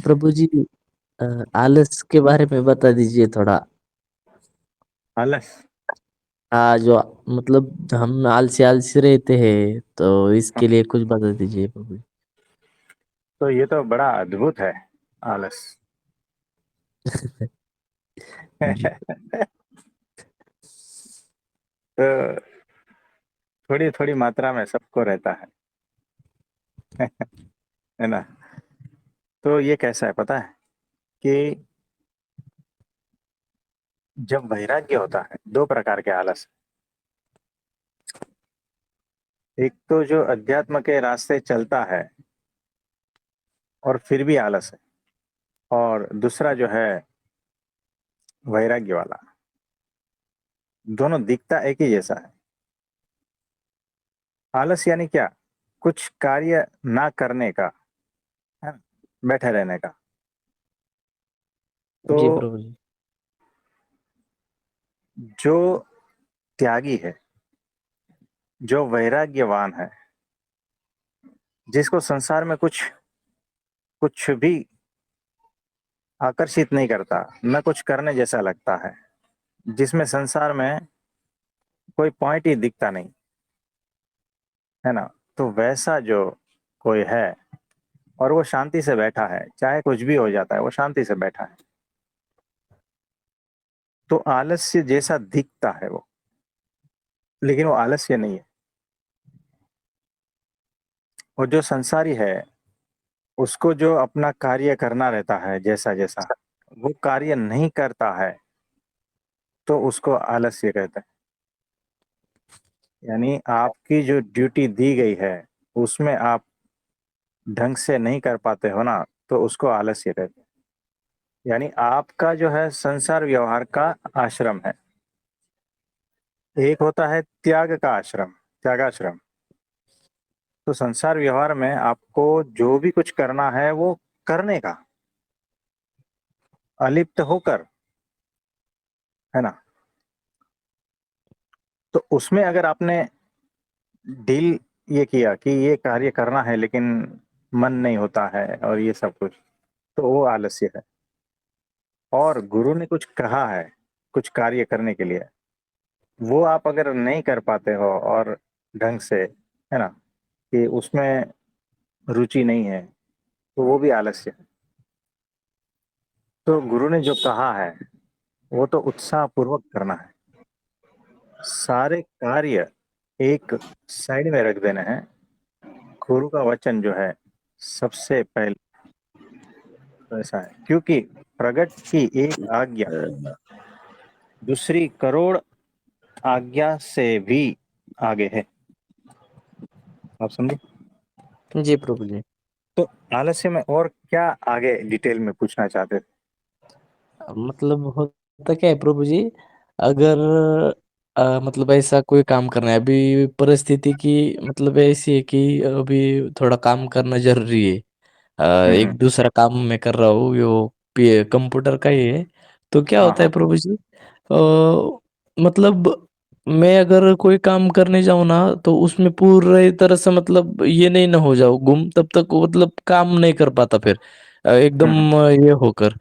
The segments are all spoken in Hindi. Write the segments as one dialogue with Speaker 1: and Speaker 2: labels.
Speaker 1: प्रभु जी, अ, आलस के बारे में बता दीजिए थोड़ा।
Speaker 2: आलस।
Speaker 1: जो मतलब हम आलसी आलसी रहते हैं, तो इसके लिए कुछ बता दीजिए प्रभु
Speaker 2: तो ये तो बड़ा अद्भुत है, आलस।
Speaker 1: जी।
Speaker 2: तो थोड़ी थोड़ी मात्रा में सबको रहता है ना। तो ये कैसा है पता है कि जब वैराग्य होता है, दो प्रकार के आलस। एक तो जो अध्यात्म के रास्ते चलता है और फिर भी आलस है, और दूसरा जो है वैराग्य वाला। दोनों दिखता एक ही जैसा है। आलस यानी क्या? कुछ कार्य ना करने का, है ना, बैठे रहने का। तो
Speaker 1: जी प्रभु जी।
Speaker 2: जो त्यागी है, जो वैराग्यवान है, जिसको संसार में कुछ कुछ भी आकर्षित नहीं करता, न कुछ करने जैसा लगता है, जिसमें संसार में कोई पॉइंट ही दिखता नहीं, है ना, तो वैसा जो कोई है और वो शांति से बैठा है, चाहे कुछ भी हो जाता है वो शांति से बैठा है, तो आलस्य जैसा दिखता है वो, लेकिन वो आलस्य नहीं है। और जो संसारी है, उसको जो अपना कार्य करना रहता है जैसा जैसा, वो कार्य नहीं करता है, तो उसको आलस्य कहते हैं। यानी आपकी जो ड्यूटी दी गई है, उसमें आप ढंग से नहीं कर पाते हो ना, तो उसको आलस्य कहते हैं। यानी आपका जो है संसार व्यवहार का आश्रम है। एक होता है त्याग का आश्रम, त्यागाश्रम। तो संसार व्यवहार में आपको जो भी कुछ करना है वो करने का, अलिप्त होकर, है ना। तो उसमें अगर आपने डील ये किया कि ये कार्य करना है लेकिन मन नहीं होता है और ये सब कुछ, तो वो आलस्य है। और गुरु ने कुछ कहा है कुछ कार्य करने के लिए, वो आप अगर नहीं कर पाते हो और ढंग से, है ना, कि उसमें रुचि नहीं है, तो वो भी आलस्य है। तो गुरु ने जो कहा है वो तो उत्साह पूर्वक करना है। सारे कार्य एक साइड में रख देना है। गुरु का वचन जो है सबसे पहले, तो ऐसा है क्योंकि प्रगट की एक आज्ञा दूसरी करोड़ आज्ञा से भी आगे है। आप समझे?
Speaker 1: जी प्रभु जी।
Speaker 2: तो आलस्य में और क्या आगे डिटेल में पूछना चाहते थे?
Speaker 1: मतलब होता क्या है प्रभु जी, अगर मतलब ऐसा कोई काम करना है, अभी परिस्थिति की मतलब ऐसी है कि अभी थोड़ा काम करना जरूरी है। एक
Speaker 2: हम्म।
Speaker 1: दूसरा काम मैं कर रहा हूँ, वो कंप्यूटर का ही है। तो क्या
Speaker 2: हाँ
Speaker 1: होता है
Speaker 2: हाँ।
Speaker 1: प्रभु जी, मतलब मैं अगर कोई काम करने जाऊँ ना, तो उसमें पूरी तरह से मतलब ये नहीं ना हो जाऊँ गुम, तब तक वो मतलब काम नहीं कर पाता फिर
Speaker 2: हम्म।
Speaker 1: एकदम ये होकर।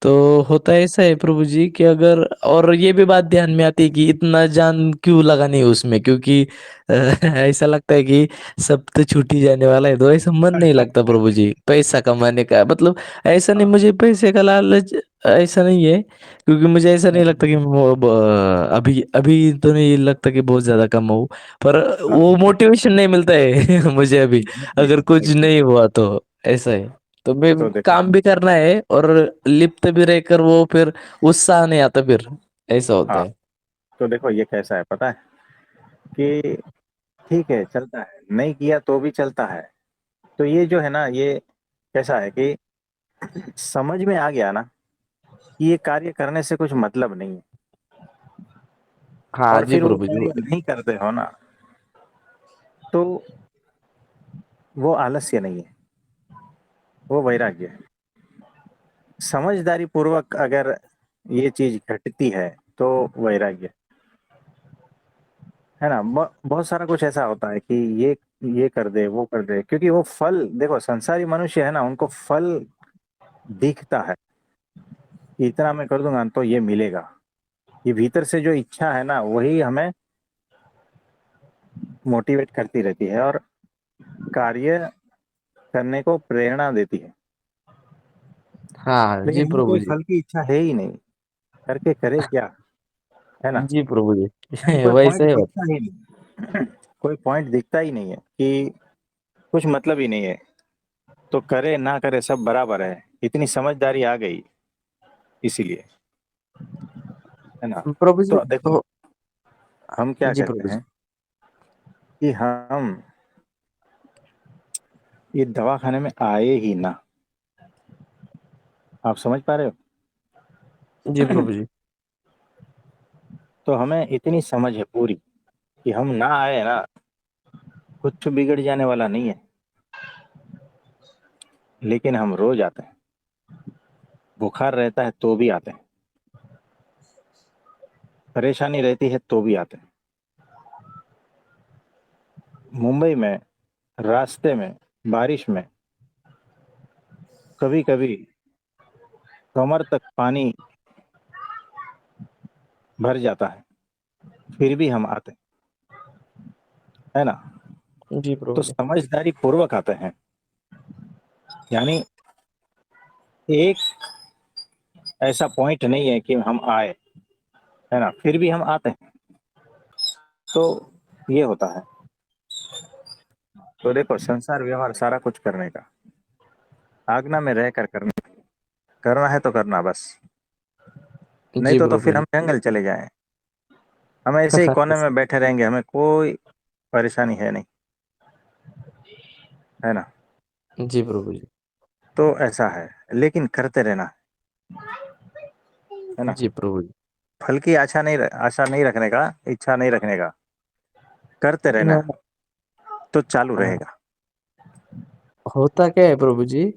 Speaker 1: तो होता ऐसा है प्रभु जी कि अगर, और ये भी बात ध्यान में आती है कि इतना जान क्यों लगानी है उसमें, क्योंकि ऐसा लगता है कि सब तो छूट ही जाने वाला है, तो ऐसा मन नहीं लगता प्रभु जी पैसा कमाने का मतलब। ऐसा नहीं, मुझे पैसे का लालच ऐसा नहीं है, क्योंकि मुझे ऐसा नहीं लगता कि अभी अभी तो नहीं लगता कि बहुत ज्यादा कमाऊं, पर वो मोटिवेशन नहीं मिलता है मुझे अभी, अगर कुछ नहीं हुआ तो। ऐसा है, तो मैं
Speaker 2: तो देखो,
Speaker 1: काम भी करना है और लिप्त भी रहकर वो फिर उत्साह नहीं आता फिर, ऐसा होता
Speaker 2: हाँ,
Speaker 1: है।
Speaker 2: तो देखो ये कैसा है पता है कि ठीक है चलता है, नहीं किया तो भी चलता है। तो ये जो है ना, ये कैसा है कि समझ में आ गया ना कि ये कार्य करने से कुछ मतलब नहीं है,
Speaker 1: हाँ
Speaker 2: और
Speaker 1: जी
Speaker 2: फिर वो
Speaker 1: प्रभु जी।
Speaker 2: कार्य नहीं करते हो ना, तो वो आलस्य नहीं है, वो वैराग्य है। समझदारी पूर्वक अगर ये चीज घटती है तो वैराग्य, है ना। बहुत सारा कुछ ऐसा होता है कि ये कर दे वो कर दे, क्योंकि वो फल, देखो संसारी मनुष्य है ना, उनको फल दिखता है कि इतना मैं कर दूंगा तो ये मिलेगा। ये भीतर से जो इच्छा है ना, वही हमें मोटिवेट करती रहती है और कार्य करने को प्रेरणा देती है।
Speaker 1: हाँ जी
Speaker 2: लेकिन हमें
Speaker 1: प्रभु
Speaker 2: कोई
Speaker 1: जी।
Speaker 2: फल की इच्छा है ही नहीं, करके करे क्या, है ना।
Speaker 1: जी प्रभु जी।
Speaker 2: हमें कोई पॉइंट
Speaker 1: वैसे ही
Speaker 2: दिखता ही नहीं। कोई पॉइंट दिखता ही नहीं है कि कुछ मतलब ही नहीं है, तो करे ना करे सब बराबर है। इतनी समझदारी आ गई इसीलिए, है ना।
Speaker 1: प्रभु जी।
Speaker 2: तो देखो, हम क्या
Speaker 1: जी
Speaker 2: कहते
Speaker 1: प्रभु जी।
Speaker 2: हैं कि हम ये दवाखाने में आए ही ना। आप समझ पा रहे
Speaker 1: जी
Speaker 2: हो।
Speaker 1: प्रभु जी।
Speaker 2: तो हमें इतनी समझ है पूरी कि हम ना आए ना, कुछ बिगड़ जाने वाला नहीं है। लेकिन हम रोज आते हैं, बुखार रहता है तो भी आते हैं, परेशानी रहती है तो भी आते हैं। मुंबई में रास्ते में बारिश में कभी कभी कमर तक पानी भर जाता है, फिर भी हम आते हैं, है ना।
Speaker 1: जी
Speaker 2: तो
Speaker 1: प्रभु जी।
Speaker 2: समझदारी पूर्वक आते हैं, यानी एक ऐसा पॉइंट नहीं है कि हम आए, है ना, फिर भी हम आते हैं। तो ये होता है। तो देखो, संसार व्यवहार सारा कुछ करने का, आज्ञा में रहकर करना, करना है तो करना बस। नहीं
Speaker 1: जी
Speaker 2: तो
Speaker 1: प्रभु
Speaker 2: फिर
Speaker 1: जी।
Speaker 2: हम जंगल चले जाएं, हम ऐसे ही कोने में बैठे रहेंगे, हमें कोई परेशानी है नहीं, है ना।
Speaker 1: जी प्रभु जी।
Speaker 2: तो ऐसा है, लेकिन करते रहना, है ना।
Speaker 1: जी प्रभु जी।
Speaker 2: फल की आशा नहीं रखने का, इच्छा नहीं रखने का, करते रहना,
Speaker 1: न-
Speaker 2: तो चालू
Speaker 1: हाँ,
Speaker 2: रहेगा।
Speaker 1: होता क्या है प्रभु जी,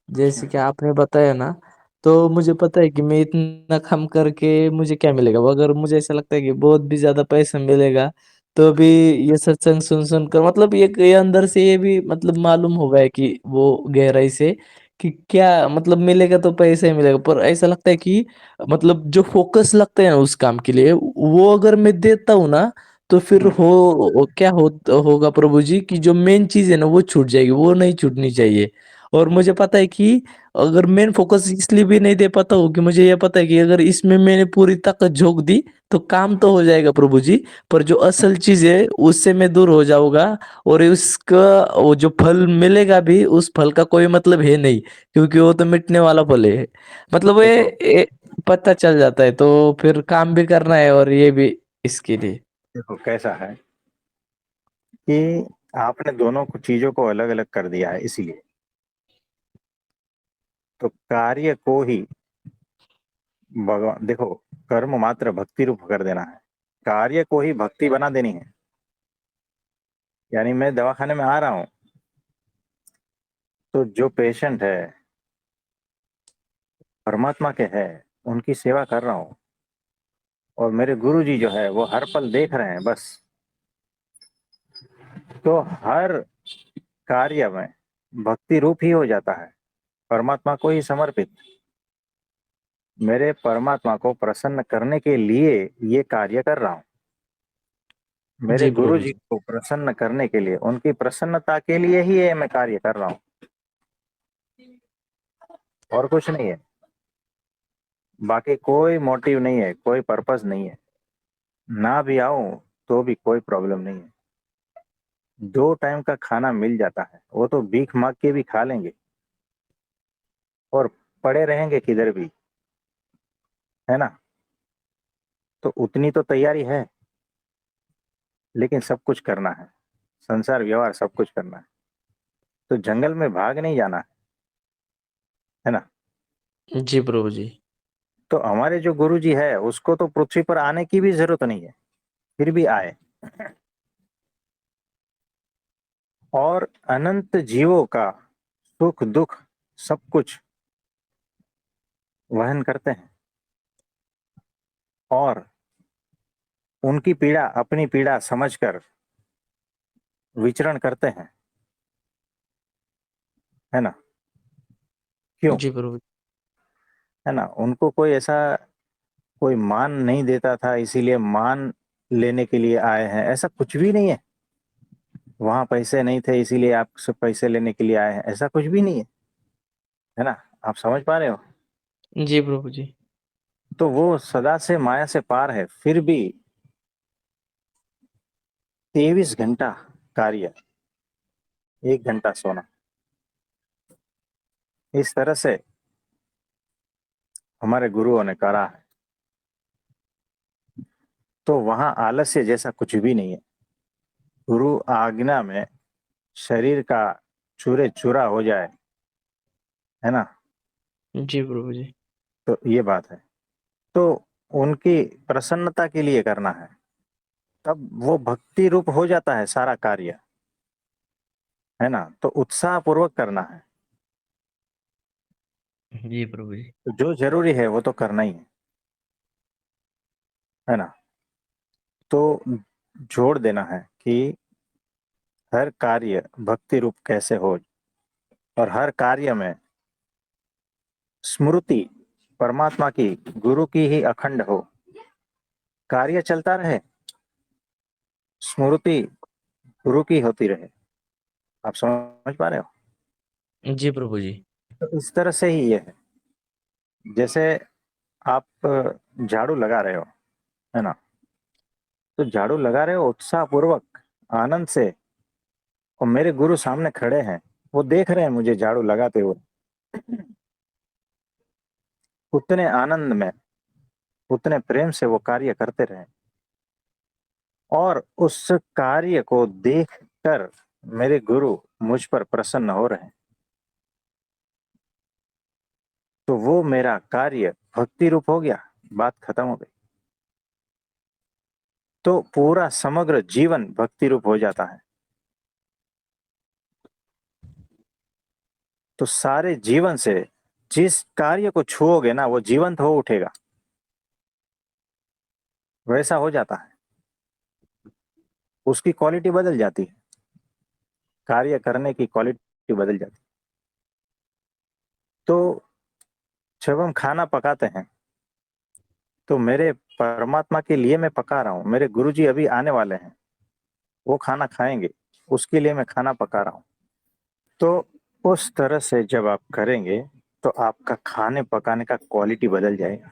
Speaker 1: जैसे कि आपने बताया ना, तो मुझे पता है कि मैं इतना काम करके मुझे क्या मिलेगा। वो अगर मुझे ऐसा लगता है कि बहुत भी ज्यादा पैसा मिलेगा, तो भी ये सत्संग सुन सुन कर मतलब ये अंदर से ये भी मतलब मालूम होगा है कि वो गहराई से कि क्या मतलब मिलेगा तो पैसा ही मिलेगा। पर ऐसा लगता है कि मतलब जो फोकस लगता है ना उस काम के लिए, वो अगर मैं देता हूँ ना, तो फिर
Speaker 2: हम्म,
Speaker 1: क्या होगा प्रभु जी कि जो मेन चीज है ना वो छूट जाएगी, वो नहीं छूटनी चाहिए। और मुझे पता है कि अगर मेन फोकस इसलिए भी नहीं दे पाता हूँ कि मुझे ये पता है कि अगर इसमें मैंने पूरी ताकत झोंक दी तो काम तो हो जाएगा प्रभु जी, पर जो असल चीज है उससे मैं दूर हो जाऊंगा। और उसका वो जो फल मिलेगा भी, उस फल का कोई मतलब है नहीं, क्योंकि वो तो मिटने वाला फल है। मतलब
Speaker 2: देखो
Speaker 1: ये पता चल जाता है, तो फिर काम भी करना है और ये भी इसके लिए।
Speaker 2: देखो कैसा है कि आपने दोनों को चीजों को अलग अलग कर दिया है, इसीलिए तो कार्य को ही भगवान, देखो, कर्म मात्र भक्ति रूप कर देना है, कार्य को ही भक्ति बना देनी है। यानी मैं दवाखाने में आ रहा हूँ, तो जो पेशेंट है परमात्मा के है, उनकी सेवा कर रहा हूँ, और मेरे गुरु जी जो है वो हर पल देख रहे हैं बस। तो हर कार्य में भक्ति रूप ही हो जाता है, परमात्मा को ही समर्पित। मेरे परमात्मा को प्रसन्न करने के लिए ये कार्य कर रहा हूँ, मेरे
Speaker 1: जी
Speaker 2: गुरु
Speaker 1: प्रभु
Speaker 2: जी
Speaker 1: जी।
Speaker 2: को प्रसन्न करने के लिए, उनकी प्रसन्नता के लिए ही ये मैं कार्य कर रहा हूँ, और कुछ नहीं है। बाकी कोई मोटिव नहीं है, कोई पर्पस नहीं है। ना भी आऊं तो भी कोई प्रॉब्लम नहीं है। 2 टाइम का खाना मिल जाता है, वो तो भीख मांग के भी खा लेंगे, और पड़े रहेंगे किधर भी, है ना। तो उतनी तो तैयारी है, लेकिन सब कुछ करना है, संसार व्यवहार सब कुछ करना है। तो जंगल में भाग नहीं जाना है ना।
Speaker 1: जी प्रभु जी।
Speaker 2: तो हमारे जो गुरु जी है उसको तो पृथ्वी पर आने की भी जरूरत नहीं है, फिर भी आए, और अनंत जीवों का सुख दुख सब कुछ वहन करते हैं, और उनकी पीड़ा अपनी पीड़ा समझकर विचरण करते हैं, है ना। क्यों?
Speaker 1: जी प्रभु।
Speaker 2: है ना, उनको कोई ऐसा कोई मान नहीं देता था इसीलिए मान लेने के लिए आए हैं, ऐसा कुछ भी नहीं है। वहां पैसे नहीं थे इसीलिए आपसे पैसे लेने के लिए आए हैं, ऐसा कुछ भी नहीं है ना। आप समझ पा रहे हो।
Speaker 1: जी प्रभु जी।
Speaker 2: तो वो सदा से माया से पार है, फिर भी 23 घंटा कार्य, 1 घंटा सोना, इस तरह से हमारे गुरुओं ने करा है। तो वहां आलस्य जैसा कुछ भी नहीं है। गुरु आज्ञा में शरीर का चूरे चूरा हो जाए, है ना।
Speaker 1: जी प्रभु जी।
Speaker 2: तो ये बात है। तो उनकी प्रसन्नता के लिए करना है, तब वो भक्ति रूप हो जाता है सारा कार्य, है ना। तो उत्साह पूर्वक करना है।
Speaker 1: जी प्रभु जी।
Speaker 2: तो जो जरूरी है वो तो करना ही है ना। तो जोड़ देना है कि हर कार्य भक्ति रूप कैसे हो, और हर कार्य में स्मृति परमात्मा की, गुरु की ही अखंड हो। कार्य चलता रहे, स्मृति गुरु की होती रहे। आप समझ पा रहे हो।
Speaker 1: जी प्रभु जी।
Speaker 2: तो इस तरह से ही ये है। जैसे आप झाड़ू लगा रहे हो, है ना। तो झाड़ू लगा रहे हो उत्साह पूर्वक, आनंद से, और मेरे गुरु सामने खड़े हैं, वो देख रहे हैं मुझे झाड़ू लगाते हुए। उतने आनंद में, उतने प्रेम से वो कार्य करते रहे, और उस कार्य को देखकर मेरे गुरु मुझ पर प्रसन्न हो रहे हैं। तो वो मेरा कार्य भक्ति रूप हो गया, बात खत्म हो गई। तो पूरा समग्र जीवन भक्ति रूप हो जाता है। तो सारे जीवन से जिस कार्य को छुओगे ना, वो जीवंत हो उठेगा, वैसा हो जाता है। उसकी क्वालिटी बदल जाती है, कार्य करने की क्वालिटी बदल जाती है। तो जब हम खाना पकाते हैं, तो मेरे परमात्मा के लिए मैं पका रहा हूँ, मेरे गुरुजी अभी आने वाले हैं, वो खाना खाएंगे, उसके लिए मैं खाना पका रहा हूँ। तो उस तरह से जब आप करेंगे, तो आपका खाने पकाने का क्वालिटी बदल जाएगा।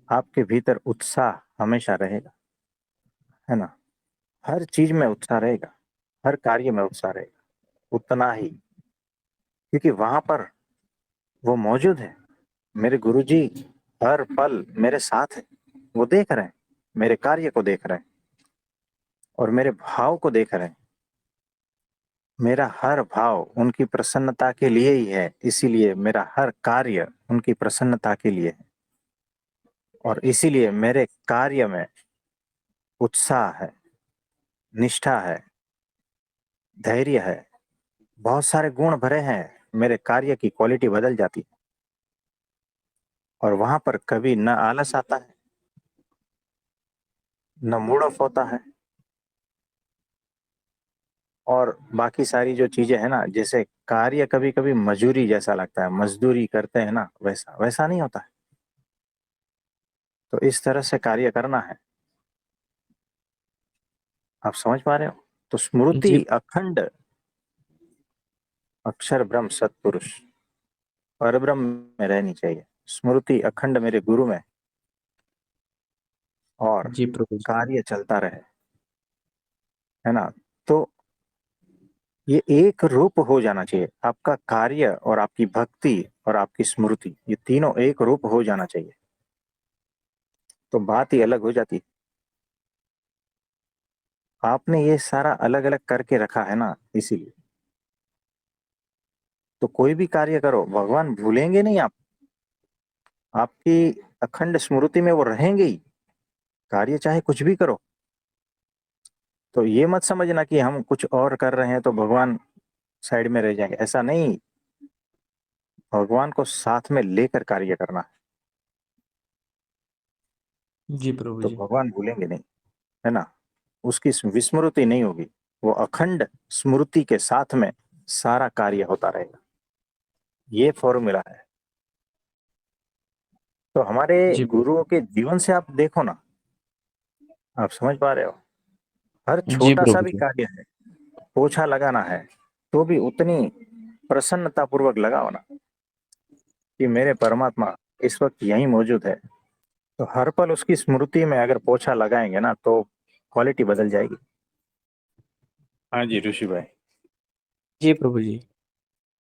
Speaker 2: आपके भीतर उत्साह हमेशा रहेगा, है ना। हर चीज में उत्साह रहेगा, हर कार्य में उत्साह रहेगा, उतना ही, क्योंकि वहां पर वो मौजूद है। मेरे गुरुजी हर पल मेरे साथ है, वो देख रहे हैं, मेरे कार्य को देख रहे हैं, और मेरे भाव को देख रहे हैं। मेरा हर भाव उनकी प्रसन्नता के लिए ही है, इसीलिए मेरा हर कार्य उनकी प्रसन्नता के लिए है। और इसीलिए मेरे कार्य में उत्साह है, निष्ठा है, धैर्य है, बहुत सारे गुण भरे हैं। मेरे कार्य की क्वालिटी बदल जाती है, और वहां पर कभी न आलस आता है, न मूड ऑफ होता है। और बाकी सारी जो चीजें है ना, जैसे कार्य कभी कभी मजूरी जैसा लगता है, मजदूरी करते हैं ना, वैसा वैसा नहीं होता है। तो इस तरह से कार्य करना है। आप समझ पा रहे हो। तो
Speaker 1: जी।
Speaker 2: स्मृति अखंड अक्षर ब्रह्म सत्पुरुष परब्रह्म में रहनी चाहिए। स्मृति अखंड मेरे गुरु में, और
Speaker 1: जी प्रभु जी।
Speaker 2: कार्य चलता रहे, है ना। तो ये एक रूप हो जाना चाहिए, आपका कार्य और आपकी भक्ति और आपकी स्मृति, ये तीनों एक रूप हो जाना चाहिए। तो बात ही अलग हो जाती है। आपने ये सारा अलग अलग करके रखा है ना, इसीलिए। तो कोई भी कार्य करो, भगवान भूलेंगे नहीं आप, आपकी अखंड स्मृति में वो रहेंगे ही। कार्य चाहे कुछ भी करो। तो ये मत समझना कि हम कुछ और कर रहे हैं तो भगवान साइड में रह जाएंगे, ऐसा नहीं। भगवान को साथ में लेकर कार्य करना है,
Speaker 1: जी प्रभु
Speaker 2: तो
Speaker 1: जी।
Speaker 2: भगवान भूलेंगे नहीं, है ना। उसकी विस्मृति नहीं होगी, वो अखंड स्मृति के साथ में सारा कार्य होता रहेगा। ये फॉर्मूला है। तो हमारे
Speaker 1: जी
Speaker 2: गुरुओं के जीवन से आप देखो ना, आप समझ पा रहे हो, हर
Speaker 1: जी
Speaker 2: छोटा सा
Speaker 1: प्रभु
Speaker 2: भी
Speaker 1: जी।
Speaker 2: कार्य है, पोछा लगाना है तो भी उतनी प्रसन्नता पूर्वक लगाओ ना, कि मेरे परमात्मा इस वक्त यहीं मौजूद है। तो हर पल उसकी स्मृति में अगर पोछा लगाएंगे ना, तो क्वालिटी बदल जाएगी। हाँ जी ऋषि भाई।
Speaker 1: जी प्रभु जी।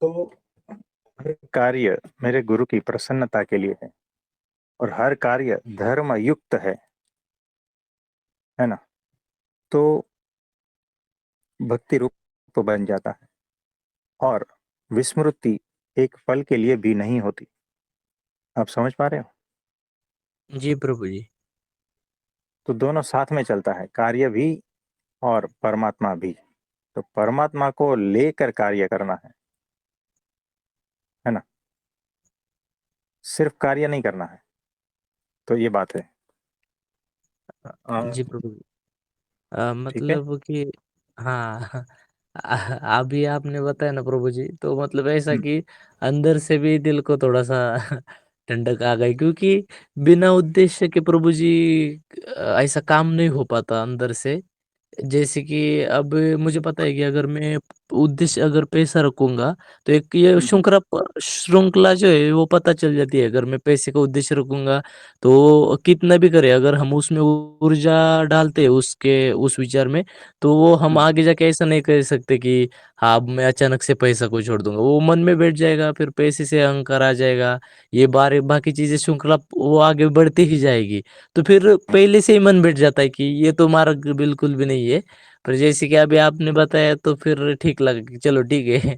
Speaker 2: तो हर कार्य मेरे गुरु की प्रसन्नता के लिए है, और हर कार्य धर्म युक्त है ना। तो भक्ति रूप तो बन जाता है, और विस्मृति एक पल के लिए भी नहीं होती। आप समझ पा रहे हो।
Speaker 1: जी प्रभु जी।
Speaker 2: तो दोनों साथ में चलता है, कार्य भी और परमात्मा भी। तो परमात्मा को लेकर कार्य करना है ना, सिर्फ कार्य नहीं करना है। तो ये बात है।
Speaker 1: जी प्रभु जी।
Speaker 2: ठीक है।
Speaker 1: मतलब कि हाँ अभी आपने बताया ना प्रभु जी, तो मतलब ऐसा
Speaker 2: हम्म,
Speaker 1: कि अंदर से भी दिल को थोड़ा सा ठंडक आ गई, क्योंकि बिना उद्देश्य के प्रभु जी ऐसा काम नहीं हो पाता अंदर से। जैसे कि अब मुझे पता है कि अगर मैं उद्देश्य अगर पैसा रखूंगा, तो एक ये
Speaker 2: हम्म,
Speaker 1: श्रृंखला जो है वो पता चल जाती है। अगर मैं पैसे का उद्देश्य रखूंगा, तो कितना भी करे, अगर हम उसमें ऊर्जा डालते हैं उसके उस विचार में, तो वो हम
Speaker 2: हम्म,
Speaker 1: आगे जाके ऐसा नहीं कर सकते कि हाँ अब मैं अचानक से पैसा को छोड़ दूंगा। वो मन में बैठ जाएगा, फिर पैसे से अहंकार आ जाएगा, ये बारे बाकी चीजें श्रृंखला वो आगे बढ़ती ही जाएगी। तो फिर पहले से ही मन बैठ जाता है कि ये तो मार्ग बिल्कुल भी नहीं है। पर जैसे कि अभी आपने बताया, तो फिर ठीक लगा कि चलो ठीक है,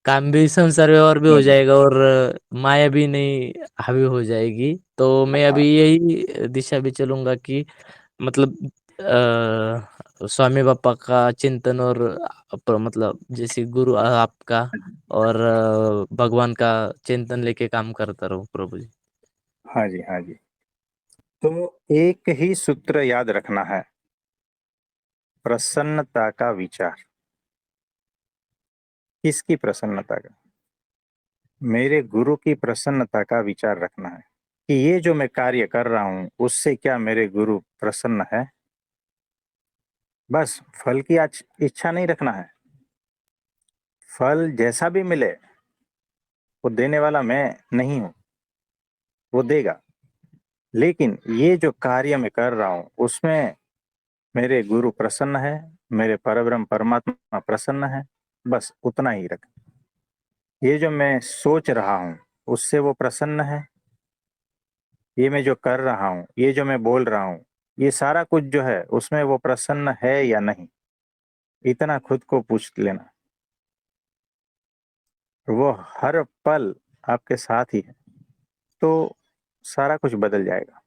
Speaker 1: काम भी संसार व्यवहार भी हो
Speaker 2: हम्म,
Speaker 1: जाएगा, और माया भी नहीं हावी हो जाएगी। तो मैं
Speaker 2: हाँ
Speaker 1: अभी यही दिशा भी चलूंगा कि मतलब स्वामी बापा का चिंतन, और मतलब जैसे गुरु आपका और भगवान का चिंतन लेके काम करता रहूं प्रभु जी।
Speaker 2: हाँ जी, हाँ जी। तो एक ही सूत्र याद रखना है, प्रसन्नता का विचार। किसकी प्रसन्नता का? मेरे गुरु की प्रसन्नता का विचार रखना है, कि ये जो मैं कार्य कर रहा हूं उससे क्या मेरे गुरु प्रसन्न है। बस फल की इच्छा नहीं रखना है। फल जैसा भी मिले, वो देने वाला मैं नहीं हूं, वो देगा। लेकिन ये जो कार्य मैं कर रहा हूं उसमें मेरे गुरु प्रसन्न है, मेरे परब्रह्म परमात्मा प्रसन्न है। बस उतना ही रख। ये जो मैं सोच रहा हूं उससे वो प्रसन्न है, ये मैं जो कर रहा हूँ, ये जो मैं बोल रहा हूँ, ये सारा कुछ जो है उसमें वो प्रसन्न है या नहीं, इतना खुद को पूछ लेना। वो हर पल आपके साथ ही है, तो सारा कुछ बदल जाएगा।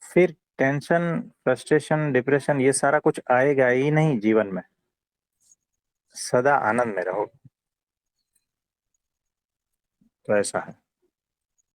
Speaker 2: फिर टेंशन, फ्रस्ट्रेशन, डिप्रेशन, ये सारा कुछ आएगा ही नहीं जीवन में। सदा आनंद में रहो। तो ऐसा है।